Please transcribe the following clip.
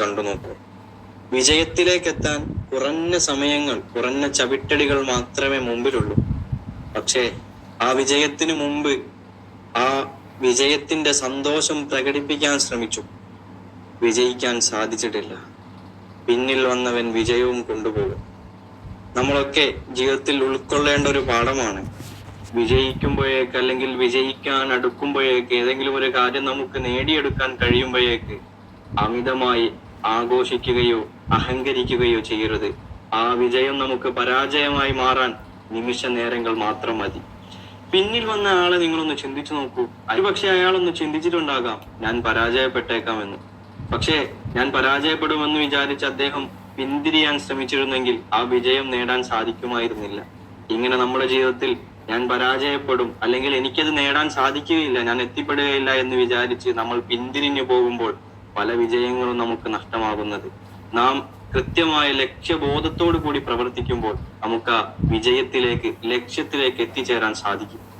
കണ്ടു നോക്കൂ. വിജയത്തിലേക്ക് എത്താൻ കുറഞ്ഞ സമയങ്ങൾ, കുറഞ്ഞ ചവിട്ടടികൾ മാത്രമേ മുമ്പിലുള്ളൂ. പക്ഷേ ആ വിജയത്തിന് മുമ്പ് ആ വിജയത്തിന്റെ സന്തോഷം പ്രകടിപ്പിക്കാൻ ശ്രമിച്ചു. വിജയിക്കാൻ സാധിച്ചിട്ടില്ല. പിന്നിൽ വന്നവൻ വിജയവും കൊണ്ടുപോകും. നമ്മളൊക്കെ ജീവിതത്തിൽ ഉൾക്കൊള്ളേണ്ട ഒരു പാഠമാണ്. വിജയിക്കുമ്പോഴേക്ക് അല്ലെങ്കിൽ വിജയിക്കാൻ അടുക്കുമ്പോഴേക്ക്, ഏതെങ്കിലും ഒരു കാര്യം നമുക്ക് നേടിയെടുക്കാൻ കഴിയുമ്പോഴേക്ക് അമിതമായി ആഘോഷിക്കുകയോ അഹങ്കരിക്കുകയോ ചെയ്യരുത്. ആ വിജയം നമുക്ക് പരാജയമായി മാറാൻ നിമിഷ നേരങ്ങൾ മാത്രം മതി. പിന്നിൽ വന്ന ആളെ നിങ്ങളൊന്ന് ചിന്തിച്ചു നോക്കൂ. ഒരുപക്ഷെ അയാളൊന്ന് ചിന്തിച്ചിട്ടുണ്ടാകാം, ഞാൻ പരാജയപ്പെട്ടേക്കാമെന്ന്. പക്ഷേ ഞാൻ പരാജയപ്പെടുമെന്ന് വിചാരിച്ച് അദ്ദേഹം പിന്തിരിയാൻ ശ്രമിച്ചിരുന്നെങ്കിൽ ആ വിജയം നേടാൻ സാധിക്കുമായിരുന്നില്ല. ഇങ്ങനെ നമ്മുടെ ജീവിതത്തിൽ ഞാൻ പരാജയപ്പെടും, അല്ലെങ്കിൽ എനിക്കത് നേടാൻ സാധിക്കുകയില്ല, ഞാൻ എത്തിപ്പെടുകയില്ല എന്ന് വിചാരിച്ച് നമ്മൾ പിന്തിരിഞ്ഞു പോകുമ്പോൾ പല വിജയങ്ങളും നമുക്ക് നഷ്ടമാകുന്നത്. നാം കൃത്യമായ ലക്ഷ്യബോധത്തോടു കൂടി പ്രവർത്തിക്കുമ്പോൾ നമുക്ക് ആ വിജയത്തിലേക്ക്, ലക്ഷ്യത്തിലേക്ക് എത്തിച്ചേരാൻ സാധിക്കും.